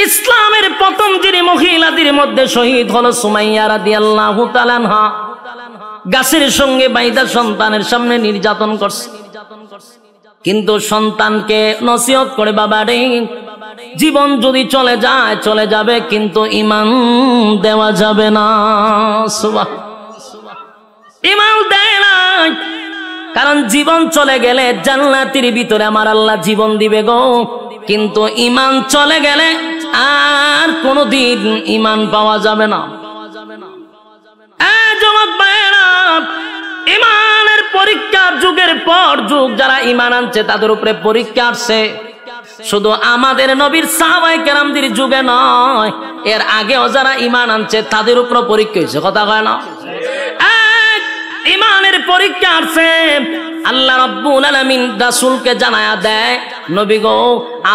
ইসলামের প্রথম যিনি মহিলাদের মধ্যে শহীদ হলো সুমাইয়া রাদিয়াল্লাহু তাআলা আনহা। গাছের সঙ্গে বাইদা সন্তানের সামনে নির্যাতন করছে, কিন্তু সন্তানকে নসিহত করে, বাবা রে, জীবন যদি চলে যায় চলে যাবে, কিন্তু ঈমান দেওয়া যাবে না। ঈমান দেয় না, কারণ জীবন চলে গেলে জান্নাতের ভিতরে আমার আল্লাহ জীবন দিবে গো, কিন্তু ঈমান চলে গেলে আর কোনদিন ঈমান পাওয়া যাবে না। যুবক ভাইরা, ঈমানের পরীক্ষা যুগের পর যুগ যারা ঈমান আনছে তাদের উপরে পরীক্ষা আসছে। শুধু আমাদের নবীর সাহাবায়ে কেরামদের যুগে নয়, এর আগেও যারা ঈমান আনছে তাদের উপর পরীক্ষা হয়েছে। কথা কয় না? ঈমানের পরীক্ষা আসছে। আল্লাহ রাব্বুল আলামিন রাসূলকে জানায়া দেয়, নবী গো,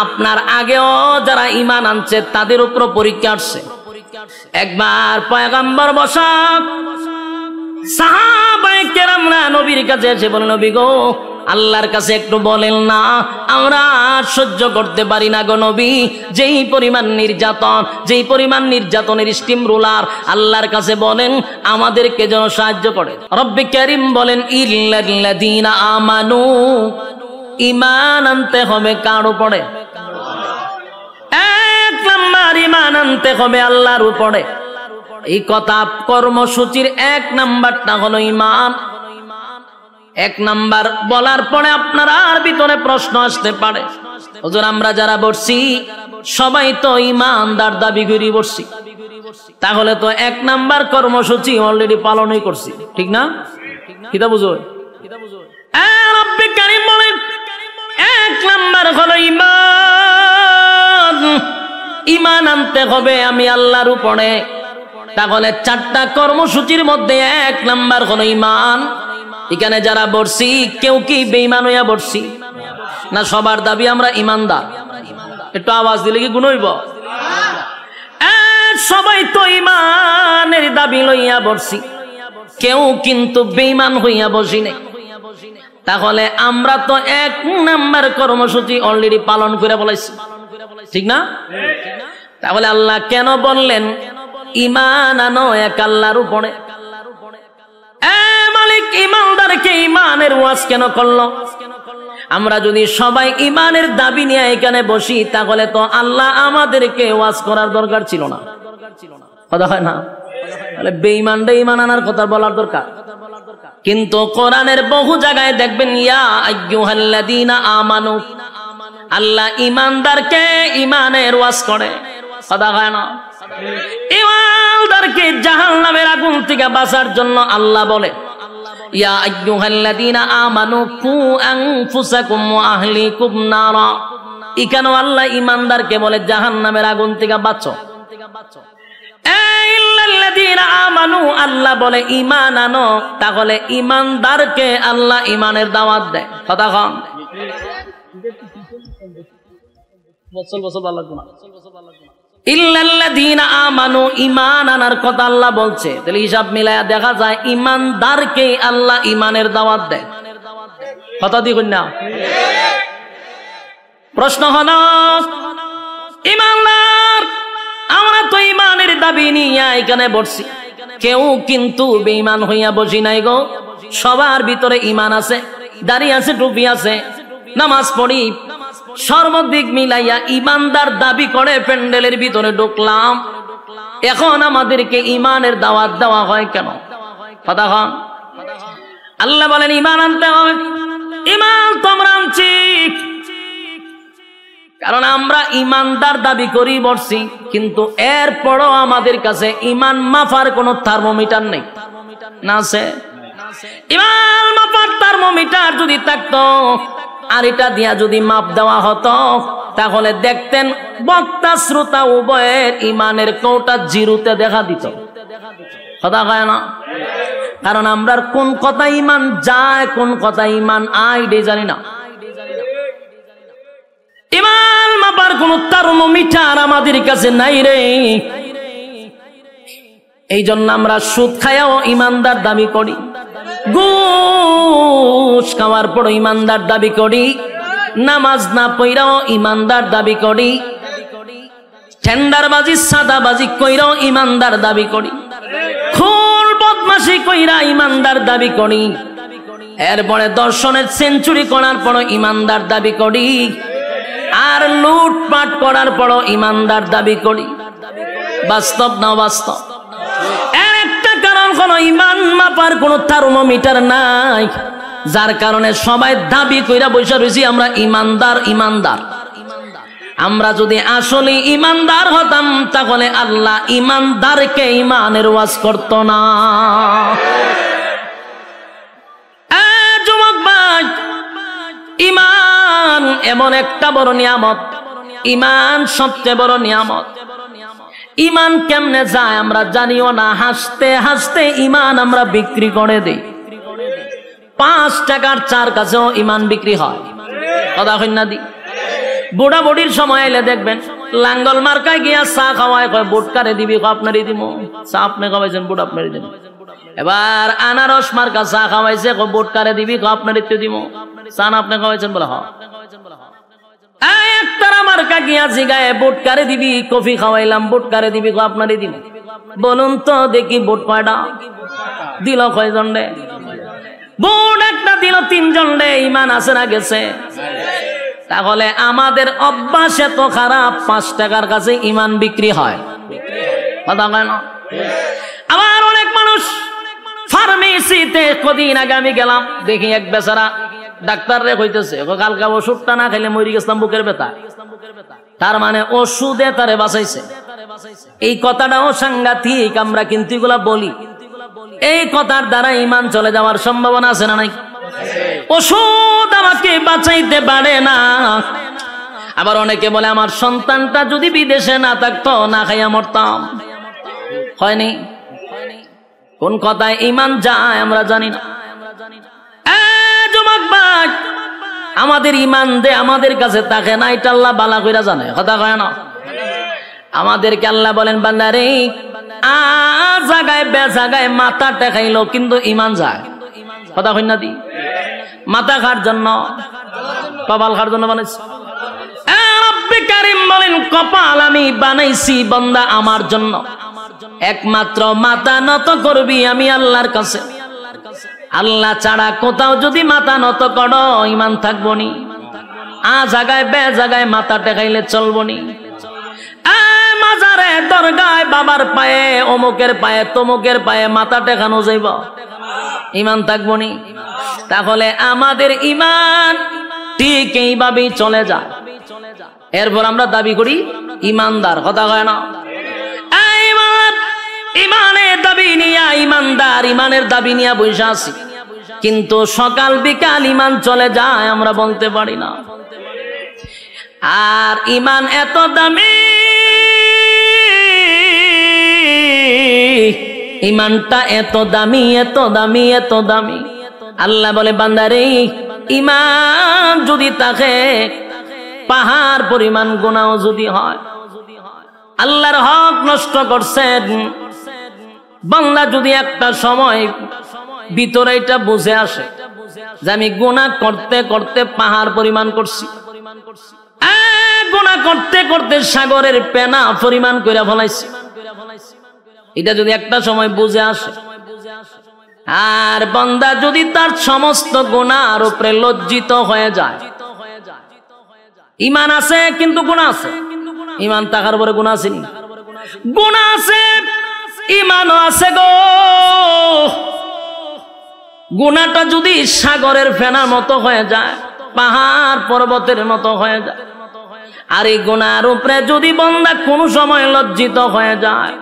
আপনার আগেও যারা ঈমান আনছে তাদের উপর পরীক্ষা আসছে। একবার পয়গম্বর বসা সাহাবায়ে কেরামরা নবীর কাছে এসে বলেন, নবী গো, আল্লাহর কাছে একটু বলেন না, আমরা সহ্য করতে পারি না গো নবী, যেই পরিমাণ নির্যাতনের স্টিম রুলার, আল্লাহর কাছে বলেন আমাদেরকে যেন সাহায্য করে। রব্বে কারীম বলেন, ইল্লাল্লাযীনা আমানু, ঈমান আনতে হবে কার উপরে? এক নাম্বার ঈমান আনতে হবে আল্লাহর উপরে। এই কথা কর্মসূচির এক নাম্বারটা হলো ঈমান। এক নাম্বার বলার পরে আপনার আর ভিতরে প্রশ্ন আসতে পারে, হুজুর আমরা যারা বসছি সবাই তো ঈমানদার দাবি করে বসছি, তাহলে তো এক নাম্বার কর্মসূচি অলরেডি পালনই করছি, ঠিক না? কিতা বুঝো? রব্বে কারীম বলেন, এক নাম্বার হলো ঈমান। ঈমান আনতে হবে আমি আল্লাহর উপরে। তাহলে চারটা কর্মসূচির মধ্যে এক নাম্বার হলো ঈমান। এখানে যারা বসছি কেউ কি বেঈমান হইয়া বসছি না? সবার দাবি আমরা ঈমানদার। একটু আওয়াজ দিলে কি গুণ হইব? সবাই তো ঈমানের দাবি লইয়া বসছি, কেউ কিন্তু বেঈমান হইয়া বসি নাই। তাহলে আমরা তো এক নাম্বার কর্মসূচি অলরেডি পালন করে বলাইছি, ঠিক না? তাহলে আল্লাহ কেন বললেন ঈমান আনো এক আল্লাহর উপরে? মালিক ঈমানদারকে ঈমানের ওয়াজ কেন করলো? আমরা যদি সবাই ঈমানের দাবি নিয়ে এখানে বসি তাহলে তো আল্লাহ আমাদেরকে ওয়াজ করার দরকার ছিল না। কথা হয় না? তাহলে বেঈমানরা ঈমান আনার কথা বলার দরকার। কিন্তু কোরআনের বহু জায়গায় দেখবেন, ইয়া আইয়ুহাল্লাযীনা আমানু, আল্লাহ ঈমানদারকে ঈমানের ওয়াজ করে। কথা হয় না? ঈমানদারকে জাহান্নামের আগুন থেকে বাঁচার জন্য আল্লাহ বলে, ইয়া আইয়ুহাল্লাযীনা আমানু কু আনফুসাকুম ওয়া আহলিকুম নারা। এখানেও আল্লাহ ঈমানদারকে বলে জাহান্নামের আগুন থেকে বাঁচো। ইল্লাল্লাযীনা আমানু, আল্লাহ বলে ঈমান আনো। তাহলে ঈমানদারকে আল্লাহ ঈমানের দাওয়াত দেয়। কথা কম ইল্লাল্লাযীনা আমানু, ঈমান আনার কথা আল্লাহ বলছে। তাহলে হিসাব মিলায়া দেখা যায় ঈমানদারকে আল্লাহ ঈমানের দাওয়াত দেয়। কথা দি কইনা? প্রশ্ন হলো, ঈমানদার আমরা তো ঈমানের দাবি নিয়ে এখানে বসছি, কেউ কিন্তু বেঈমান হইয়া বসি নাই গো। সবার ভিতরে ঈমান আছে, দাড়ি আছে, টুপি আছে, নামাজ পড়ি, সর্বদিক মিলাইয়া ঈমানদার দাবি করে প্যান্ডেলের ভিতরে ঢুকলাম। এখন আমাদেরকে ঈমানের দাওয়াত দেওয়া হয় কেন? কথা কন। আল্লাহ বলেন ঈমান আনতে হবে। ঈমান তো আমরা আনছি, কারণ আমরা ঈমানদার দাবি করি বসছি, কিন্তু এরপরও আমাদের কাছে ঈমান মাপার কোন থার্মোমিটার নেই। না আছে? ঈমান মাপার থার্মোমিটার যদি থাকতো আর এটা দিয়া যদি মাপ দেওয়া হতো তাহলে দেখতেন বক্তা শ্রোতা উভয়ের ঈমানের কোটা জিরোতে দেখা দিত। কথা কয় না? কারণ আমরা কোন কথা ঈমান যায় কোন কথা ঈমান আয় এটা জানি না। ঈমান মাপার কোন থার্মোমিটার আমাদের কাছে নাই রে। এই জন্য আমরা সুদ খায়াও ঈমানদার দাবি করি, ঘুষ খাওয়ার পর ঈমানদার দাবি করি, নামাজ না পড়াও ঈমানদার দাবি করি, টেন্ডারবাজি সাদাবাজি কইরাও ইমানদার দাবি করি, খুন বদমাশি কইরা ইমানদার দাবি করি, এরপরে দর্শনের সেঞ্চুরি করার পরও ইমানদার দাবি করি, আর লুটপাট করার পরও ইমানদার দাবি করি। বাস্তব না বাস্তব? এর একটা কারণ হলো ইমান মাপার কোনো থার্মোমিটার নাই, যার কারণে সবাই দাবি কইরা বসে রয়েছি আমরা ইমানদার ইমানদার। আমরা যদি আসলে ইমানদার হতাম তাহলে আল্লাহ ইমানদারকে ইমানের ওয়াজ করত না। যুবক ভাই, ইমান এমন একটা বড় নিয়ামত, ইমান সবচেয়ে বড় নিয়ামত। ইমান কেমনে যায় আমরা জানিও না, হাসতে হাসতে ইমান আমরা বিক্রি করে দেই। 5 টাকার চার কাছেও ইমান বিক্রি হয়, কথা কই না দি? বুড়া বুড়ির সময় এলে দেখবেন লাঙ্গল মার্কায় গিয়া চা খাওয়ায়, কয় বুট কারে দিবি, আপনারই দিব। চা আপনি খাওয়াইছেন, বুট আপনারই দিব। এবার আনারস মার্কা চা খাওয়াইছে, বুট কারে দিবি, আপনারই তো দিব। চা না আপনি খাওয়াইছেন, বলে হ। একতারা মার্কা গিয়া জিগায় বুট কারে দিবি, কফি খাওয়াইলাম, বুট কারে দিবি, আপনারই দিব। বলুন তো দেখি বুট কয়টা দিল, কয়জন রে? বুট একটা দিল 3 জন রে। ইমান আছে না গেছে? তাহলে আমাদের অভ্যাস এত খারাপ, 5 টাকার কাছে ইমান বিক্রি হয়, কথা কয় না? আবার অনেক মানুষ ফার্মেসিতে কদিন আগে আমি গেলাম, দেখি এক বেচারা ডাক্তার রে কইতেছে কালকে ওষুধটা না খাইলে মরি গেছিলাম বুকের ব্যথা। তার মানে ওষুধে তারে বাঁচাইছে। এই কথাটাও সাংঘাতিক, আমরা কিন্তু এগুলা বলি। এই কথার দ্বারা ইমান চলে যাওয়ার সম্ভাবনা আছে না নাই? ওষুধ আমাকে বাঁচাইতে পারে না। আবার অনেকে বলে আমার সন্তানটা যদি বিদেশে না থাকতো না খাইয়া মরতাম। হয়নি? কোন কথায় ইমান যায় আমরা জানি না। যুবক ভাই, আমাদের ইমান দে আমাদের কাছে থাকে না, এটা আল্লাহ বালা কইরা জানে, কথা কয় না? আমাদেরকে আল্লাহ বলেন বান্দারে আ জায়গায় বে জায়গায় মাথা টেকাইলো কিন্তু ইমান যায়, কথা কই না দি? মাথা খার জন্য, কপাল খার জন্য বানাইছি। রব্বে কারীম বলেন কপাল আমি বানাইছি বান্দা আমার জন্য, একমাত্র মাথা নত করবি আমি আল্লাহর কাছে। আল্লাহ ছাড়া কোথাও যদি মাথা নত করো ইমান থাকবো নি। আ জায়গায় বে জায়গায় মাথা টেকাইলে চলবো নি। মাজারে দরগায় বাবার পায়ে অমুকের পায়ে তমুকের পায়ে মাথা টেকানো যাইব, ইমান থাকবো নি? তাহলে আমাদের ইমান ঠিক এইভাবেই চলে যায়। এরপর আমরা দাবি করি ইমানদার, কথা কয় না? ইমানের দাবি নিয়া ইমানদার, ইমানের দাবি নিয়া বসে আছি, কিন্তু সকাল বিকাল ইমান চলে যায় আমরা বলতে পারি না। আর ইমান এত দামি, ইমানটা এত দামি এত দামি এত দামি। আল্লাহ বলে বান্দারে ইমান যদি থাকে পাহাড় পরিমাণ গুনাহ যদি হয়, আল্লাহর হক নষ্ট করছেন, বান্দা যদি একটা সময় ভিতরে এটা বুঝে আসে যে আমি গুনাহ করতে করতে পাহাড় পরিমাণ করছি, গুনাহ করতে করতে সাগরের পেনা পরিমাণ করে ফলাইছি, এটা যদি একটা সময় বুঝে আসে, আর বান্দা যদি তার সমস্ত গুনাহর উপরে লজ্জিত হয়ে যায়, ইমান আছে কিন্তু গুনাহ আছে, ইমান থাকার পরে গুনাহ আছে, গুনাহ আছে ইমানও আছে গো। গুনাহটা যদি সাগরের ফেনার মতো হয়ে যায়, পাহাড় পর্বতের মতো হয়ে যায়, আর এই গুনাহর উপরে যদি বান্দা কোনো সময় লজ্জিত হয়ে যায়,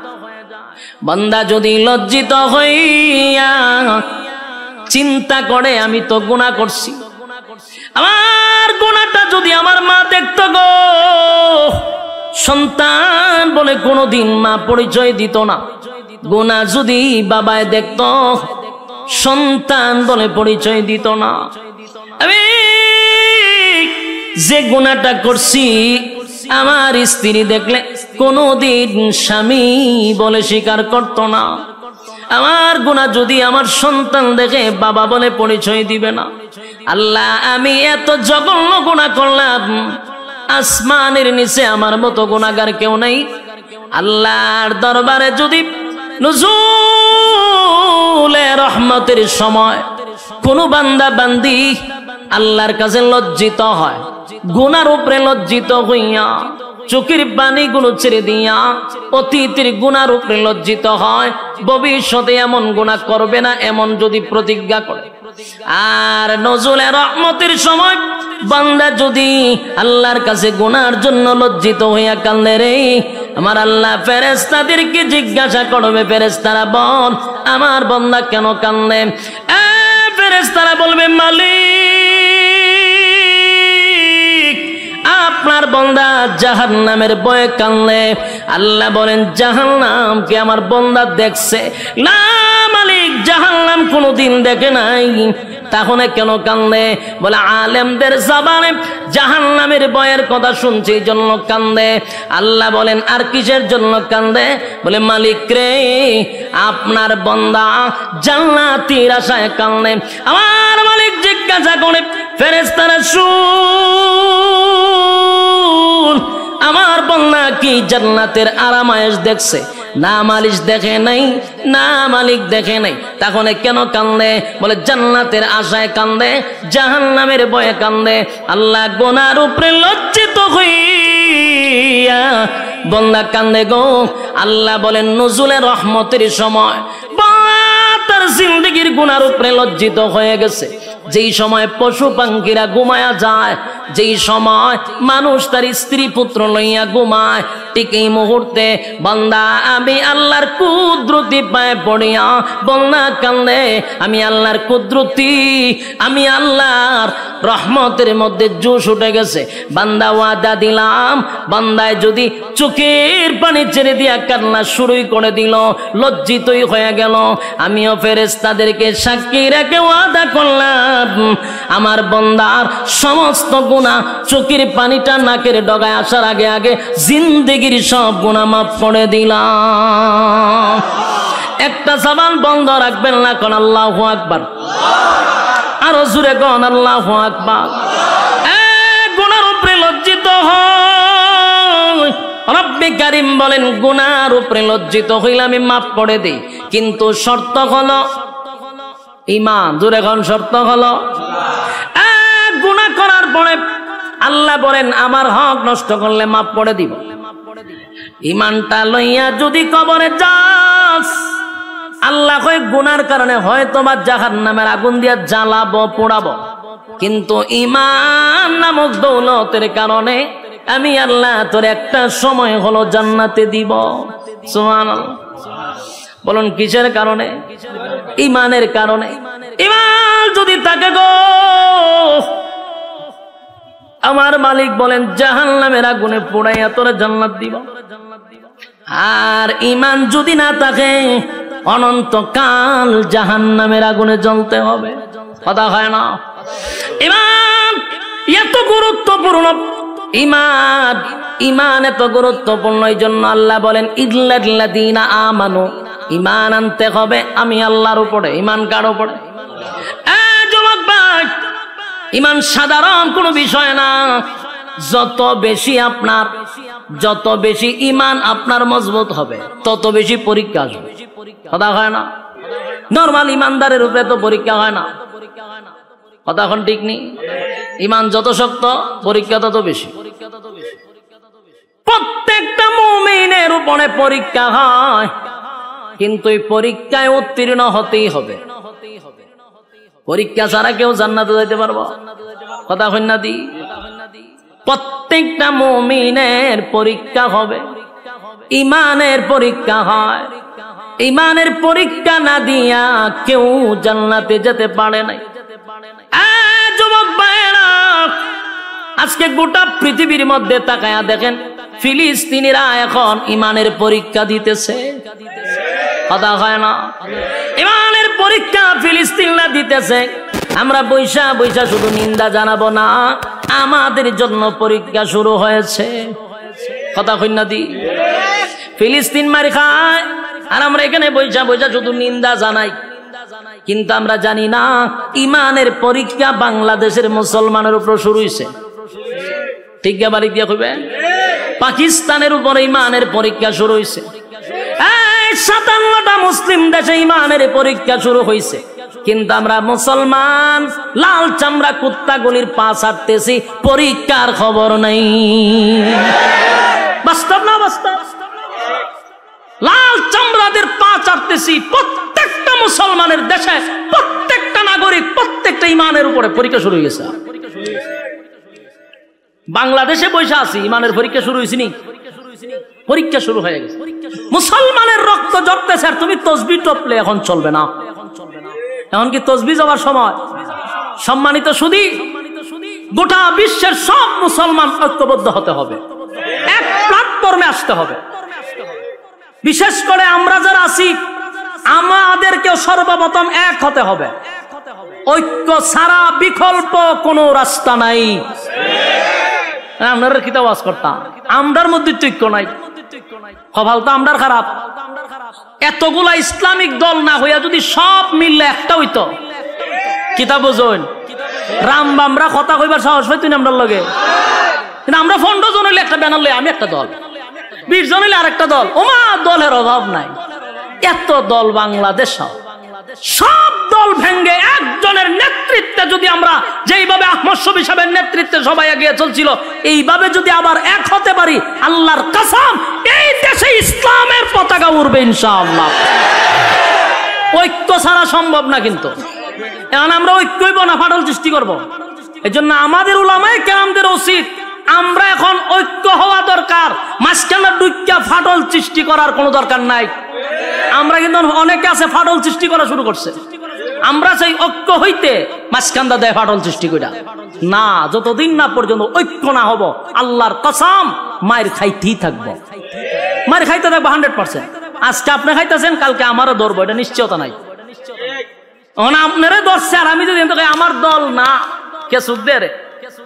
বান্দা যদি লজ্জিত হইয়া চিন্তা করে আমি তো গুনাহ করছি, আমার গুনাহটা যদি আমার মা দেখতো গো, সন্তান বলে কোনোদিন মা পরিচয় দিত না, গুনাহ যদি বাবায় দেখতো সন্তান বলে পরিচয় দিত না। আমি যে গুনাহটা করছি আমার স্ত্রী দেখলে কোনোদিন স্বামী বলে স্বীকার করত না, আমার গুনাহ যদি আমার সন্তান দেখে বাবা বলে পরিচয় দিবে না। আল্লাহ আমি এত জঘন্য গুনাহ করলাম, আসমানের নিচে আমার মতো গুনাহগার কেউ নাই। আল্লাহর দরবারে যদি নুজুলে রহমতের সময় কোন বান্দা বান্দি আল্লাহর কাছে লজ্জিত হয়, গুনার উপরে লজ্জিত হইয়া চোখের পানিগুলো ছেড়ে দিয়া অতীতের গুনার উপরে লজ্জিত হয়, ভবিষ্যতে এমন গুনাহ করবে না এমন যদি প্রতিজ্ঞা করে, আর নজুলে রহমতের সময় বান্দা যদি আল্লাহর কাছে গুনার জন্য লজ্জিত হইয়া কান্দে রে, আমার আল্লাহ ফেরেশতাদেরকে জিজ্ঞাসা করবে, ফেরেশতারা বল আমার বান্দা কেন কান্দে? ফেরেশতারা বলবে মালিক আপনার বান্দা জাহান্নামের ভয়ে কান্দে। আল্লাহ বলেন জাহান্নামকে আমার বান্দা দেখছে? না মালিক, জাহান্নাম কোনোদিন দেখে নাই। তাহলে কেন কান্দে? বলে আলেমদের জবানে জাহান্নামের ভয়ের কথা শুনছে এই জন্য কান্দে। আল্লাহ বলেন আর কিসের জন্য কান্দে? বলে মালিক রে আপনার বান্দা জান্নাতের আশায় কান্দে। আমার মালিক জিজ্ঞাসা করে ফেরেশতারা শুন আমার বান্দা কি জান্নাতের আরামায়েশ দেখছে? না মালিক দেখে নাই, না মালিক দেখে নাই। তাহলে কেন কান্দে? বলে জান্নাতের আশায় কান্দে, জাহান্নামের ভয়ে কান্দে। আল্লাহ গুনার উপরে লজ্জিত হইয়া বান্দা কান্দে গো। আল্লাহ বলেন নজুলে রহমতের সময় তার জিন্দেগির গুনার উপরে লজ্জিত হয়ে গেছে। যেই সময় পশু পাখিরা ঘুমায়া যায়, যেই সময় মানুষ তার স্ত্রী পুত্র লইয়া ঘুমায়, ঠিক এই মুহূর্তে বান্দা আমি আল্লাহর কুদরতি পায়ে পড়িয়া বান্দা কান্দে। আমি আল্লাহর কুদরতি, আমি আল্লাহর রহমতের মধ্যে জোশ উঠে গেছে। বান্দা ওয়াদা দিলাম, বান্দায় যদি চোখের পানি ছেড়ে দিয়া কান্না শুরুই করে দিল, লজ্জিতই হয়ে গেল, আমিও ফেরেশতাদেরকে সাক্ষী রেখে ওয়াদা করলাম আমার বান্দার সমস্ত গুনাহ চোখের পানিটা নাকের ডগায় আসার আগে আগে জিন্দেগির সব গুনাহ মাফ করে দিলাম। একটা জবান বন্ধ রাখবেন না, কোন আল্লাহু আকবার। আরো জোরে কোন আল্লাহু আকবার। গুনার উপরে লজ্জিত হয়, রব্বে কারীম বলেন গুনার উপরে লজ্জিত হইলে আমি মাফ করে দেই, কিন্তু শর্ত হলো ঈমান। জোরে কোন শর্ত হলো? গুনাহ করার পরে আল্লাহ বলেন আমার হক নষ্ট করলে মাফ করে দিব। ঈমানটা লইয়া যদি কবরে যাস, আল্লাহ কয় গুনার কারণে হয়তো বা জাহান্নামের আগুন দিয়া জ্বালাবো পোড়াবো, কিন্তু ঈমান নামক দৌলতের কারণে আমি আল্লাহ তোর একটা সময় হলো জান্নাতে দিব। সুবহানাল্লাহ। বলুন কিসের কারণে? ঈমানের কারণে। ঈমান যদি থাকে গো, আমার মালিক বলেন জাহান্নামের আগুনে পোড়াইয়া তোরা জান্নাত দিব। আর ঈমান যদি না থাকে অনন্তকাল জাহান্নামের আগুনে জ্বলতে হবে। কথা হয় না? ঈমান এত গুরুত্বপূর্ণ, ঈমান ঈমান এত গুরুত্বপূর্ণ, এই জন্য আল্লাহ বলেন ইল্লাল্লাযীনা আমানু, ঈমান আনতে হবে আমি আল্লাহর উপরে। ঈমান কার উপরে? যুবক ভাই, ঈমান সাধারণ কোনো বিষয় না। যত বেশি ঈমান আপনার মজবুত হবে, তত বেশি পরীক্ষা আসবে। কথা হয় না? নরমাল ঈমানদারের উপরে তো পরীক্ষা হয় না। কথা এখন ঠিক নেই? ঈমান যত শক্ত পরীক্ষা তত বেশি। প্রত্যেকটা মুমিনের উপরে পরীক্ষা হয়, কিন্তু এই পরীক্ষায় উত্তীর্ণ হতেই হবে। পরীক্ষা ছাড়া কেউ জান্নাতে যেতে পারবো? কথা হয় না দি? প্রত্যেকটা মুমিনের পরীক্ষা হবে, ঈমানের পরীক্ষা হয়। ঈমানের পরীক্ষা না দিয়া কেউ জান্নাতে যেতে পারে নাই। যুবক ভাইরা, আজকে গোটা পৃথিবীর মধ্যে তাকায়া দেখেন, ফিলিস্তিনিরা এখন ঈমানের পরীক্ষা দিতেছে। কথা হয় না? ঈমানের পরীক্ষা ফিলিস্তিনিরা দিতেছে। আমরা বৈশা বৈশা শুধু নিন্দা জানাবো না, আমাদের জন্য পরীক্ষা শুরু হয়েছে। কথা কই না দি? ফিলিস্তিন মার খায় আর আমরা এখানে বৈশা বৈশা শুধু নিন্দা জানাই, কিন্তু আমরা জানি না ঈমানের পরীক্ষা বাংলাদেশের মুসলমানের উপর শুরু হয়েছে। ঠিক বাড়ি দিয়া কইবে পাকিস্তানের উপরে ইমানের পরীক্ষা শুরু হয়েছে। 57টা মুসলিম দেশে ইমানের পরীক্ষা শুরু হয়েছে, কিন্তু আমরা মুসলমান লাল চামড়া কুত্তাগুলির পা ছাড়তেছি, পরীক্ষার খবর নাই। বাস্তব না বাস্তব? লাল চামড়াদের পা চাড়তেছি প্রত্যেকটা মুসলমানের দেশে, প্রত্যেকটা নাগরিক, প্রত্যেকটা ইমানের উপরে পরীক্ষা শুরু হয়ে গেছে। বাংলাদেশে বসে আছি, ইমানের পরীক্ষা শুরু হয়েছে নি? পরীক্ষা শুরু হয়ে গেছে। মুসলমানের রক্ত ঝরতেছে, আর তুমি তসবিহ টপলে এখন চলবে না। এখন কি তসবিহ যাওয়ার সময়? সম্মানিত সুধী, গোটা বিশ্বের সব মুসলমান ঐক্যবদ্ধ হতে হবে, এক প্ল্যাটফর্মে আসতে হবে। বিশেষ করে আমরা যারা আছি, আমাদেরকেও সর্বপ্রথম এক হতে হবে। ঐক্য ছাড়া বিকল্প কোনো রাস্তা নাই। আপনারা কি আওয়াজ করতাম? আমরার মধ্যে ঐক্য নাই, কপাল তো আমরার খারাপ। এতগুলা ইসলামিক দল না হইয়া যদি সব মিললে একটা হইতো, কিতা বুঝুন? রামবামরা কথা কইবার সাহস পাইতো না আমরার লগে। কিন্তু আমরা 15 জন হইলে একটা ব্যানার লই, আমি একটা দল, 20 জন হইলে আরেকটা দল। ওমা, দলের অভাব নাই। এত দল বাংলাদেশ, সব দল ভেঙ্গে একজনের নেতৃত্বে যদি আমরা যেইভাবে আহমদ শফী সাহেবের নেতৃত্বে সবাই এগিয়ে চলছিল, এইভাবে যদি আবার এক হতে পারি, আল্লাহর কসম এই দেশে ইসলামের পতাকা উড়বে ইনশাআল্লাহ। ঐক্য ছাড়া সম্ভব না। কিন্তু এখন আমরা ঐক্যই না ফাটল সৃষ্টি করব। এই জন্য আমাদের উলামায়ে কেরামদের উচিত, আমরা এখন ঐক্য হওয়া দরকার। মাঝখানে দুইটা ফাটল সৃষ্টি করার কোনো দরকার নাই। আমরা কিন্তু অনেকে আছে ফাটল সৃষ্টি করা শুরু করছে। আমরা সেই ঐক্য হইতে মাঝখানটা দেয় ফাটল সৃষ্টি করা না। যতদিন না পর্যন্ত ঐক্য না হব, আল্লাহর কসম মায়ের খাইতেই থাকবো, মায়ের খাইতে থাকবো 100%। আজকে আপনি খাইতেছেন, কালকে আমারও ধরবো, এটা নিশ্চয়তা নাই। আপনারা ধরছে, আর আমি যদি আমার দল না কে সুখ দে,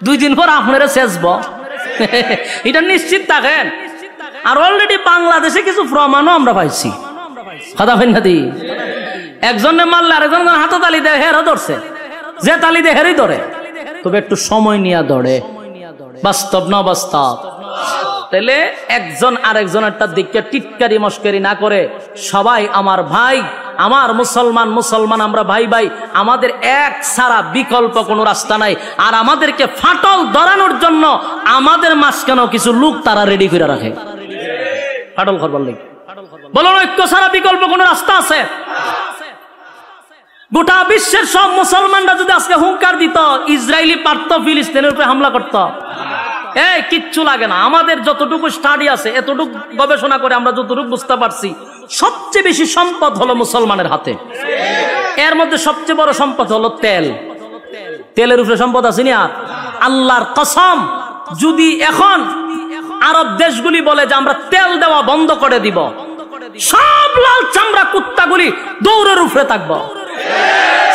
2 দিন পর আপনারা শেষব, এটা নিশ্চিত থাকেন। আর অলরেডি বাংলাদেশে কিছু প্রমাণও আমরা পাইছি। কথা হয় না? একজনে মারলে আরেকজন হাতে তালি দেয়, হেরও ধরছে, যে তালি দেয় হেরই ধরে। তবে একটু সময় নিয়ে ধরে। বাস্তব না বাস্তব? তাহলে একজন আরেকজনেরটা দিকে টিটকারি মস্করি না করে সবাই আমার ভাই, আমার মুসলমান, মুসলমান আমরা ভাই ভাই, আমাদের এক ছাড়া বিকল্প কোনো রাস্তা নাই। আর আমাদেরকে ফাটল ধরানোর জন্য আমাদের মাঝখানেও কিছু লোক তারা রেডি করে রাখে ফাটল করবার লাগে। বলুন, ঐক্য ছাড়া বিকল্প কোনো রাস্তা আছে? গোটা বিশ্বের সব মুসলমানরা যদি আজকে হুঙ্কার দিত, ইসরায়েলি পারত ফিলিস্তিনের উপরে হামলা করত, কিচ্ছু লাগে না। আমাদের যতটুকু স্টাডি আছে, এতটুকু গবেষণা করে আমরা যতটুকু বুঝতে পারছি, সবচেয়ে বেশি সম্পদ হলো মুসলমানের হাতে। এর মধ্যে সবচেয়ে বড় সম্পদ হলো তেল। তেলের উপরে সম্পদ আছে না? আর আল্লাহর কসম, যদি এখন আরব দেশগুলি বলে যে আমরা তেল দেওয়া বন্ধ করে দিব, সব লাল চামড়া কুত্তাগুলি দৌড়ের উপরে থাকবো।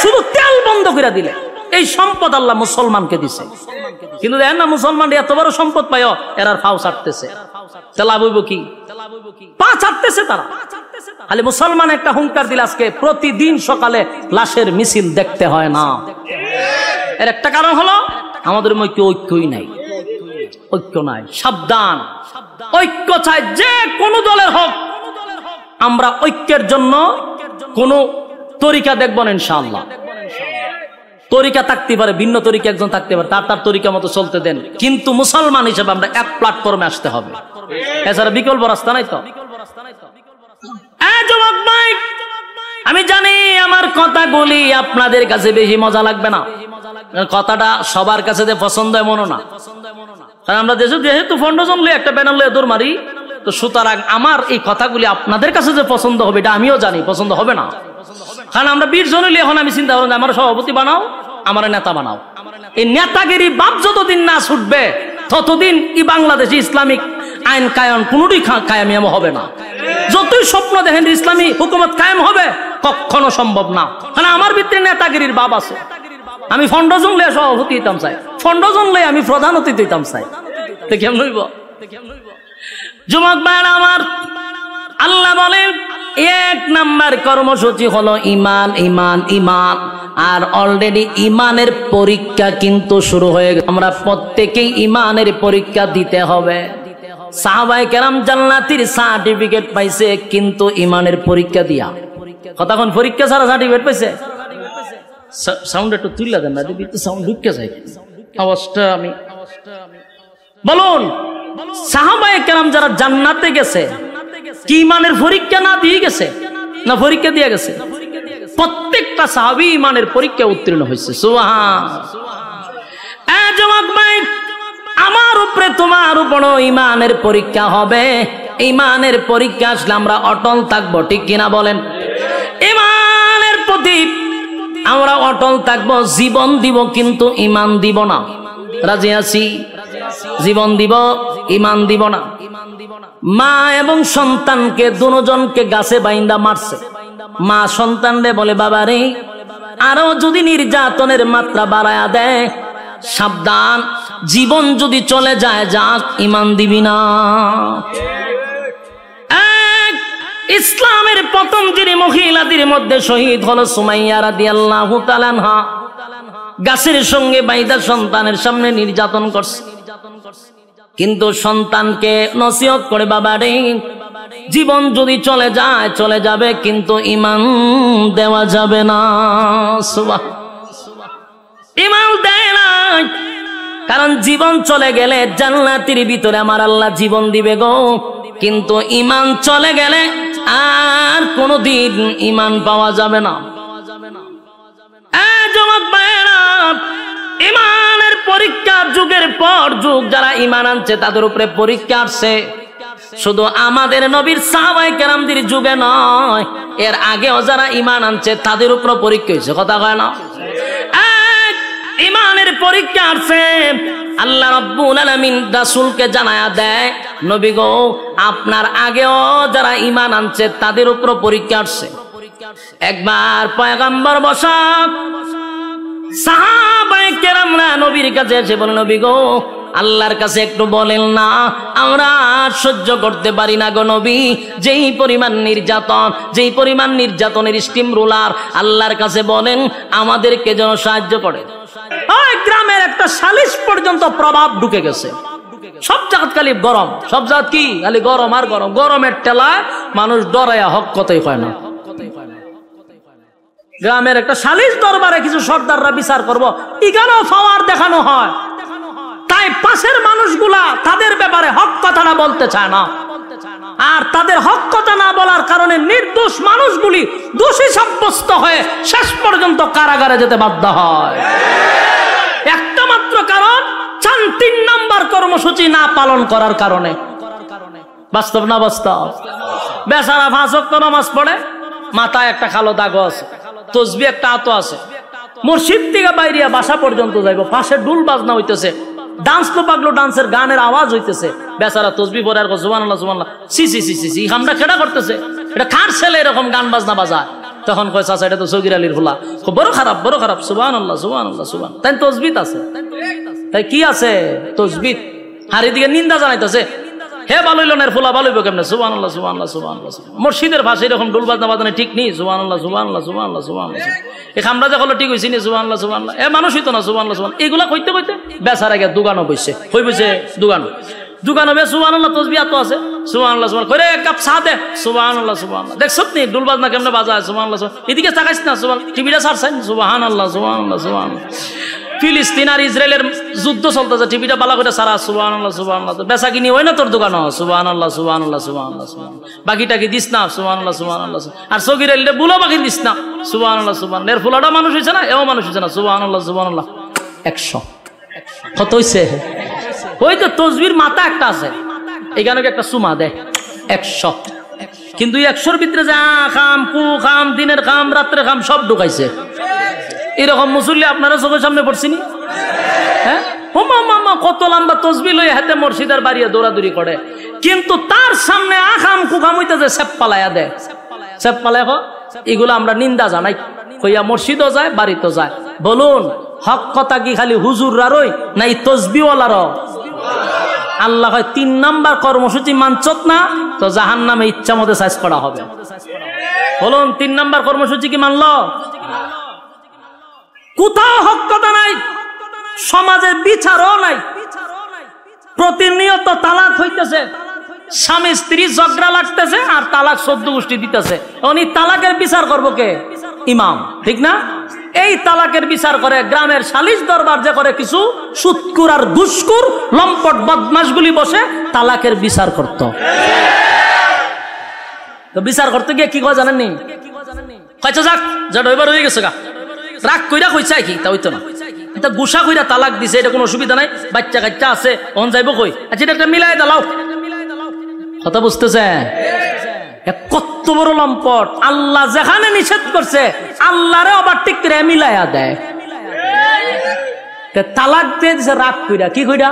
শুধু তেল বন্ধ করে দিলে এই সম্পদ আল্লাহ মুসলমানকে দিছে। কিন্তু দেখেন না, মুসলমান এত বড় সম্পদ পায়, এরার ফাও ছাড়তেছে। তেলা বইব কি? পা ছাড়তেছে তারা। খালি মুসলমান একটা হুঙ্কার দিলে আজকে প্রতিদিন সকালে লাশের মিছিল দেখতে হয় না। এর একটা কারণ হলো আমাদের মধ্যে ঐক্যই নাই। ঐক্য নাই। সাবধান, ঐক্য চাই যে কোনো দলের হোক। আমরা ঐক্যের জন্য কোন তরিকা দেখব না ইনশাআল্লাহ। তরিকা থাকতে পারে, ভিন্ন তরিকা একজন থাকতে পারে, তার তরিকা মতো চলতে দেন, কিন্তু মুসলমান হিসেবে আমরা এক প্ল্যাটফর্মে আসতে হবে। এছাড়া বিকল্প রাস্তা নাই তো। যুবক ভাই, আমি জানি আমার কথাগুলি আপনাদের কাছে বেশি মজা লাগবে না। কথাটা সবার কাছে যে পছন্দ এমনও না, কারণ আমরা দেশে যেহেতু 15 জন একটা ব্যানার লয়ে দৌড় মারি, তো সুতরাং আমার এই কথাগুলি আপনাদের কাছে যে পছন্দ হবে এটা আমিও জানি পছন্দ হবে না। কারণ আমরা 20 জন হইলে এখন আমি চিন্তা করলাম আমার সভাপতি বানাও, আমার নেতা বানাও। এই নেতাগিরি বাপ যতদিন না ছুটবে ততদিন এই বাংলাদেশে ইসলামিক আইন কায়ন কোনটি কায়েম হবে না। যতই স্বপ্ন দেখেন ইসলামী হুকুমত কায়েম হবে, কখনো সম্ভব না। কারণ আমার ভিতরে নেতাগিরির বাপ আছে। আমি 15 জন লয়ে সভাপতি হইতাম চাই, 15 জন লয়ে আমি প্রধান অতিথি হইতাম চাই। তো কেমন হইব? যুবক ভাইরা আমার, আল্লাহ বলেন 1 নাম্বার কর্মসূচি হলো ইমান, ইমান, ইমান। আর অলরেডি ইমানের পরীক্ষা কিন্তু শুরু হয়ে গেছে। আমরা প্রত্যেকেই ইমানের পরীক্ষা দিতে হবে। সাহাবায়ে কেরাম জান্নাতীর সার্টিফিকেট পাইছে কিন্তু ইমানের পরীক্ষা দিয়া। কতক্ষণ পরীক্ষা ছাড়া সার্টিফিকেট পাইছে? সাউন্ড একটু তুললা দেন না, দিদি তো সাউন্ড ঢুকে যায় আওয়াজটা। আমি বলুন, সাহাবায়ে কেরাম যারা জান্নাতে গেছে কি ইমানের পরীক্ষা না দিয়ে গেছে না পরীক্ষা দিয়ে গেছে? প্রত্যেকটা সাহাবী ইমানের পরীক্ষা উত্তীর্ণ হয়েছে। সুবহানাল্লাহ। যুবক ভাই, আমার উপরে তোমার উপর ইমানের পরীক্ষা হবে। ইমানের পরীক্ষা আসলে আমরা অটল থাকবো, ঠিক কিনা বলেন? ইমানের প্রতি আমরা অটল থাকবো, জীবন দিব কিন্তু ইমান দিব না। রাজি আছি? জীবন দিব, ইমান দিব না। মা এবং সন্তানকে দুজনকে গাছে বাইন্দা মারছে। মা সন্তানরে বলে, বাবা রে, আরো যদি নির্যাতনের মাত্রা বাড়ায়া দেয়, সাবধান, জীবন যদি চলে যায় যাক, ইমান দিবি না। ইসলামের প্রথম যিনি মহিলাদের মধ্যে শহীদ হলো সুমাইয়া রাদিয়াল্লাহু তাআলা আনহা। গাছের সঙ্গে বাইদা সন্তানের সামনে নির্যাতন করছে, কিন্তু সন্তানকে নসিহত করে, বাবা রে, জীবন যদি চলে যায় চলে যাবে, কিন্তু ইমান দেওয়া যাবে না। ইমান দেয় না, কারণ জীবন চলে গেলে জান্নাতের ভিতরে আমার আল্লাহ জীবন দিবে গো, কিন্তু ইমান চলে গেলে আর কোনদিন ইমান পাওয়া যাবে না। ইমানের পরীক্ষা যুগের পর যুগ যারা ইমান আনছে তাদের উপরে পরীক্ষা আসছে। শুধু আমাদের নবীর সাহাবায়ে কেরামদের যুগে নয়, এর আগেও যারা ইমান আনছে তাদের উপর পরীক্ষা হয়েছে। কথা কয় না? ইমানের পরীক্ষা আসছে। আল্লাহ রাব্বুল আলামিন রাসূলকে জানায়া দেয়, নবী গো, আপনার আগেও যারা ইমান আনছে তাদের উপর পরীক্ষা আসছে। একবার পয়গম্বর বসা সাহাবায়ে কেরামরা নবীর কাছে এসে বলে, নবী গো, আল্লাহর কাছে একটু বলেন না, আমরা সহ্য করতে পারি না গো নবী। যেই পরিমাণ নির্যাতন, যেই পরিমাণ নির্যাতনের স্টিম রোলার, আল্লাহর কাছে বলেন আমাদেরকে যেন সাহায্য করে। ওই গ্রামের একটা সালিশ পর্যন্ত প্রভাব ঢুকে গেছে। সব জায়গা খালি গরম, সব জায়গা কি খালি গরম আর গরম। গরমের টেলায় মানুষ ডরায়া হক কথাই হয় না। গ্রামের একটা সালিশ দরবারে কিছু সর্দাররা বিচার করবো, এখানেও পাওয়ার দেখানো হয়। তাই পাশের মানুষগুলা তাদের ব্যাপারে হক কথাটা বলতে চায় না, আর তাদের হক কথা না বলার কারণে নির্দোষ মানুষগুলি দোষী সাব্যস্ত হয়ে শেষ পর্যন্ত কারাগারে যেতে বাধ্য হয়। একটা মাত্র কারণ, 3 নাম্বার কর্মসূচি না পালন করার কারণে। বাস্তব না বাস্তব? বেচারা 5 ওয়াক্ত নামাজ পড়ে, মাথায় একটা কালো দাগ আছে, তসবিহ একটা আতো আছে, মসজিদ থেকে বাইরিয়া বাসা পর্যন্ত যাইব, পাশে ডুল বাজনা হইতেছে, ডান্স তো পাগলো ডান্সের গানের আওয়াজ হইতেছে, বেচারা তসবিহ পড়ে আর সুবহানাল্লাহ সুবহানাল্লাহ, সি সি সি সি, আমরা কেডা করতেছে, এটা কার ছেলে এরকম গান বাজনা বাজায়? তখন কয়, চাচা এটা তো সগীর আলীর হোলা, বড় খারাপ বড় খারাপ, সুবহানাল্লাহ সুবহানাল্লাহ সুবহান। তাই তসবিহ আছে, তাই কি আছে? তসবিহ। আর এদিকে নিন্দা জানাইতেছে, হে বালইলনের ফুলা বালইব কেমনে? সুবহানাল্লাহ সুবহানাল্লাহ সুবহানাল্লাহ। মসজিদের ভাষায় এরকম ডুল বাজনা বাজানো ঠিক নেই। সুবহানাল্লাহ সুবহানাল্লাহ সুবহানাল্লাহ সুবহানাল্লাহ। এই খামরা যে হলো ঠিক হইছে নি? সুবহানাল্লাহ সুবহানাল্লাহ। এ মানুষ হইতো না? সুবহানাল্লাহ সুবহানাল্লাহ। এগুলা কইতে কইতে বেচারা গিয়া দোকানও বইছে, হই বইছে দোকানও, দোকানও বে সুবহানাল্লাহ তসবিহ তো আছে, সুবহানাল্লাহ সুবহানাল্লাহ করে এক কাপ চা দে, সুবহানাল্লাহ সুবহানাল্লাহ। দেখছত নি ডুল বাজনা কেমনে বাজায়? সুবহানাল্লাহ সুবহানাল্লাহ। এদিকে তাকাইছ না, সুবহানাল্লাহ, টিভিটা ছাড়ছেন, সুবহানাল্লাহ সুবহানাল্লাহ সুবহানাল্লাহ। ফিলিস্তিন আর ইসরায়েলের যুদ্ধ চলতেছে, টিভিটা বালা করে সারা, সুবহানাল্লাহ সুবহানাল্লাহ। বেচা কিনি হয় না তোর দোকান? সুবহানাল্লাহ সুবহানাল্লাহ সুবহানাল্লাহ সুবহানাল্লাহ। বাকিটা কি দিস না? সুবহানাল্লাহ সুবহানাল্লাহ। আর সগীর আলীরে বুলো বাকি দিস না? সুবহানাল্লাহ সুবহানাল্লাহ। এর ফুলাটা মানুষ হইছে না, এও মানুষ হইছে না? সুবহানাল্লাহ সুবহানাল্লাহ। 100 কত হইছে? ওই তো তসবির মাথা একটা আছে, এখানে একটা সুমা দেয় 100, কিন্তু 100-র ভিতরে যে খাম কু খাম, দিনের খাম রাত্রে খাম সব ঢুকাইছে। এরকম মুসল্লি আপনারা চোখের সামনে পড়ছিনি? হ্যাঁ, কত লম্বা তসবিহ লইয়া হাতে মসজিদের বাড়িয়ে দৌড়াদৌড়ি করে, কিন্তু তার সামনে আখাম কুখাম হইতেছে সেপ পালাইয়া দেয়, সেপ পালায়। এগুলো আমরা নিন্দা জানাই, কইয়া মসজিদও যায় বাড়িতেও যায়। বলুন, হক কথা কি খালি হুজুররারই না এই তসবিহওয়ালারও? আল্লাহ হয় 3 নাম্বার কর্মসূচি মানছত না তো জাহান্নামে ইচ্ছা মতো সাইজ করা হবে। বলুন, 3 নাম্বার কর্মসূচি কি মানলো? কোথাও হক কথা নাই, সমাজের বিচারও নাই। প্রতিনিয়ত তালাক হইতেছে, স্বামী স্ত্রী ঝগড়া লাগতেছে আর তালাক 14 গোষ্ঠী দিতেছে। উনি তালাকের বিচার করবো কে? ইমাম, ঠিক না? এই তালাকের বিচার করে গ্রামের সালিশ দরবার যে করে কিছু সুৎকুর আর ঘুষখোর লম্পট বদমাশগুলি বসে তালাকের বিচার করত। তো বিচার করতে গিয়ে কি কয় জানেননি? কয়টা যাক যেটা এবার হয়ে গেছে গা, রাগ কইরা কইছে কি তা হইতো না, এটা গুসা কইরা তালাক দিছে, এটা কোনো অসুবিধা নাই, বাচ্চা কাচ্চা আছে, অন যাইব কই, আচ্ছা এটা একটা মিলাই দাও। কথা বুঝতেছে? কত বড় লম্পট! আল্লাহ যেখানে নিষেধ করছে আল্লাহরে আবার ঠিক করে মিলাইয়া দেয়। তালাক দিয়ে দিছে রাগ কইরা, কি কইরা?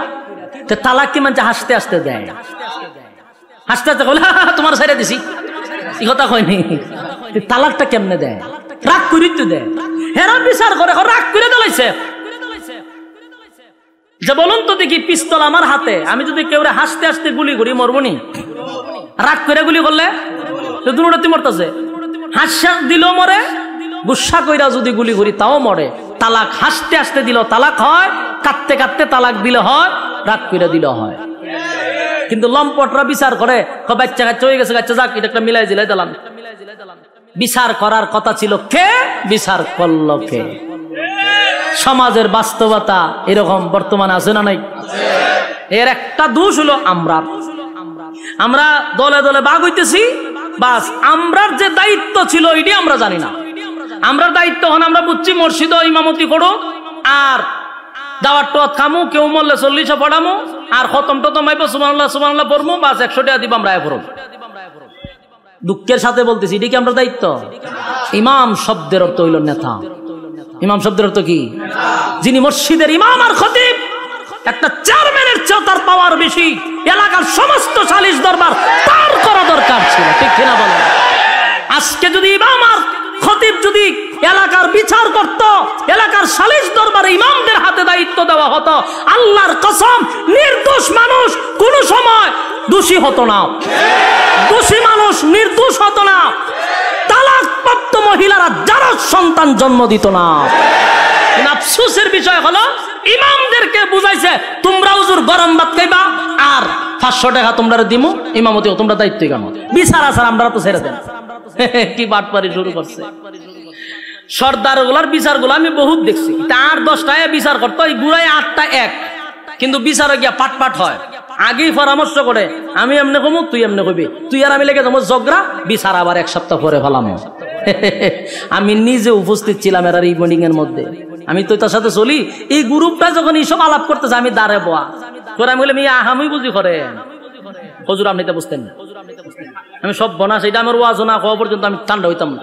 তালাক কি মানে হাসতে হাসতে দেয়, হাসতে হাসতে বলে তোমার সাইডে দিছি, এই কথা কয়নি। তালাকটা কেমনে দেয়? রাগ করি তো দেয়। হেরা বিচার করে রাগ করে দিলাইছে। যে বলুন তো দেখি, পিস্তল আমার হাতে, আমি যদি কেউ হাসতে হাসতে গুলি করি মরবনি? রাগ করে গুলি করলে দুটোতে মরতেছে। হাসা দিল মরে, গুসা কইরা যদি গুলি করি তাও মরে। তালাক হাসতে হাসতে দিল তালাক হয়, কাঁদতে কাঁদতে তালাক দিলে হয়, রাগ করে দিল হয়। কিন্তু লম্পটরা বিচার করে বাচ্চা কাচ্চা হয়ে গেছে, বাচ্চা যাক এটা একটা মিলাই দিলাই দিলাম। বিচার করার কথা ছিল কে? বিচার করলো কে? সমাজের বাস্তবতা এরকম বর্তমানে আছে না নাই? এর একটা দোষ হলো আমরা দলে দলে ভাগ হইতেছি, বাস আমরার যে দায়িত্ব ছিল এটি আমরা জানি না। আমরা দায়িত্ব হন আমরা বুঝছি মসজিদ ইমামতি করো আর দাওয়াত টাওয়াত খামু, কেউ মরলে 40 পড়ামু আর খতম টতম আইব সুবহানাল্লাহ সুবহানাল্লাহ পড়মু, বাস 100 টাকা দিব আমরা পড়ব। দুঃখের সাথে বলতেছি এটি কি আমরা দায়িত্ব? ইমাম শব্দের অর্থ হইল নেতা। ইমাম শব্দের অর্থ কি? যিনি মসজিদের ইমাম আর খতিব। একটা চেয়ারম্যানের চেয়ে তার পাওয়ার বেশি। এলাকার সমস্ত সালিশ দরবার তার করা দরকার ছিল, ঠিক কিনা বলেন? আজকে যদি ইমাম আর খতিব যদি এলাকার বিচার করত, এলাকার সালিশ দরবারে ইমামদের হাতে দায়িত্ব দেওয়া হতো, আল্লাহর কসম নির্দোষ মানুষ কোন সময় দোষী হতো না, দোষী মানুষ নির্দোষ হতো না, তালাকপ্রাপ্ত মহিলারা যারা সন্তান জন্ম দিত না। আফসোসের বিষয় হলো ইমামদেরকে বুঝাইছে তোমরা হুজুর গরম ভাত খাইবা আর 500 টাকা তোমরা দিমু, ইমামতি তোমরা দায়িত্ব কেন? বিচার আসার আমরা তো ছেড়ে দেন। কি বাটপারি শুরু করছে! সর্দার গুলার বিচার গুলো আমি বহুত দেখছি। 8-10টায় বিচার করতো, এই গুড়ায় 8টা এক, কিন্তু বিচারে গিয়া পাট পাট হয়। আগেই পরামর্শ করে আমি এমনি কমু, তুই এমনি কবি, তুই আর আমি লেগে যাবো ঝগড়া, বিচার আবার 1 সপ্তাহ পরে ফেলাম। আমি নিজে উপস্থিত ছিলাম এর এই মিটিং এর মধ্যে, আমি তো তার সাথে চলি। এই গ্রুপটা যখন এইসব আলাপ করতেছে আমি দাঁড়ে বোয়া করে, আমি বললাম আমি বুঝি করে হুজুর আপনি তো বুঝতেন না, আমি সব বনাস এটা আমার ওয়াজ না হওয়া পর্যন্ত আমি ঠান্ডা হইতাম না,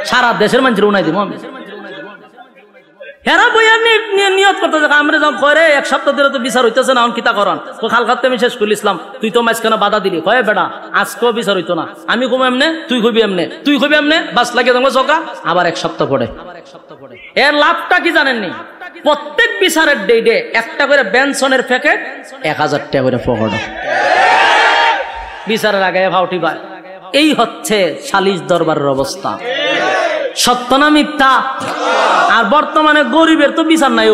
সারা দেশের মানুষের উনাই দিব আমি। হেরা বইয়া নিয়ত করতে আমরা যখন করে 1 সপ্তাহ ধরে তো বিচার হইতেছে না, কিতা করান তো খাল খাতে আমি শেষ করে ইসলাম, তুই তো মাঝখানে বাধা দিলি, কয়ে বেটা আজকেও বিচার হইতো না, আমি কমে এমনে তুই কবি এমনে, তুই কবি এমনে, বাস লাগে তোমার চোখা আবার 1 সপ্তাহ পরে। এর লাভটা কি জানেননি? প্রত্যেক বিচারের ডেটে একটা করে বেনসনের প্যাকেট 1000 টাকা করে পকেট, বিচারের আগে ভাউটি পায়। এই হচ্ছে সালিশ দরবারের অবস্থা। সত্য না মিথ্যা? আর বর্তমানে গরিবের তো বিচার নাই,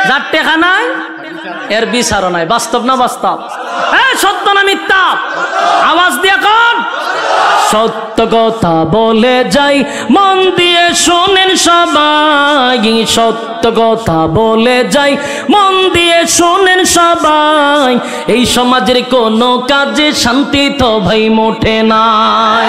যার টাকা নাই এর বিচারও নাই। বাস্তব না বাস্তব? সত্য না মিথ্যা? আওয়াজ দিয়ে কোন সত্য কথা বলে যাই, মন দিয়ে শোনেন সবাই, সত্য কথা বলে যাই, মন দিয়ে শোনেন সবাই, এই সমাজের কোনো কাজে শান্তি তো ভাই মোটে নাই,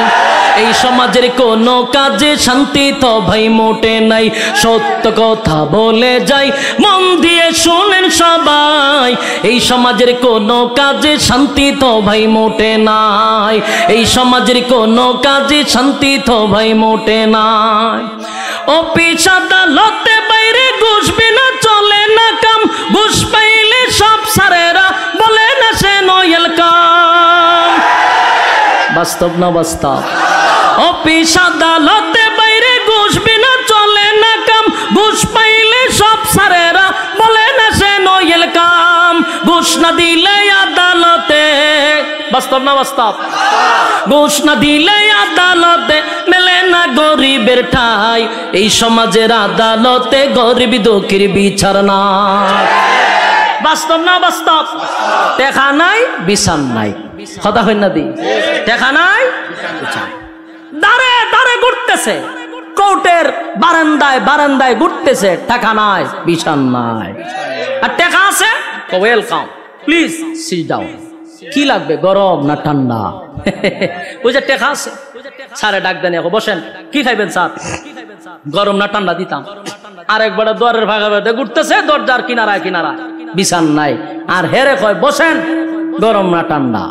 এই সমাজের কোনো কাজে শান্তি তো ভাই মোটে নাই। সত্য কথা বলে যাই, মন দিয়ে শোনেন সবাই, এই সমাজের কোনো কাজে শান্তি তো ভাই মোটে নাই, এই সমাজের কোনো কাজে শান্তি তো ভাই মোটে নাই। অফিস আদালতে বাইরে ঘুষ বিনা চলে না কাম, ঘুষ পাইলে সব সারেরা বলে না সে নয়েল কাম। বাস্তব না বাস্তব? অফিস আদালতে বাইরে ঘুষ বিনা চলে না কাম, ঘুষ পাইলে সব সারেরা বলে না সে নয়েল কাম। ঘুষ না দিলে আদালতে বাস্তব না বাস্তব? ঘুষ না দিলে আদালতে মেলে না গরিবের ঠাই, এই সমাজের আদালতে গরিব দুঃখীর বিচার না। বাস্তব না বাস্তব? দেখা নাই বিচার নাই, কথা হয় না দি? দেখা নাই বিচার, দাঁড়ে দাঁড়ে ঘুরতেছে, কোর্টের বারান্দায় বারান্দায় ঘুরতেছে, টাকা নাই বিচার নাই। আর টাকা আছে, ওয়েলকাম, প্লিজ সিট ডাউন। কি লাগবে, গরম না ঠান্ডা? ওই যে টাকা আছে, স্যারে ডাক দেন, বসেন, কি খাইবেন স্যার? গরম না ঠান্ডা দিতাম। আরেকবার দরের ভাগা ভাগে ঘুরতেছে, দরজার কিনারায় কিনারা, বিচার নাই। আর হেরে কয় বসেন, গরম না ঠান্ডা?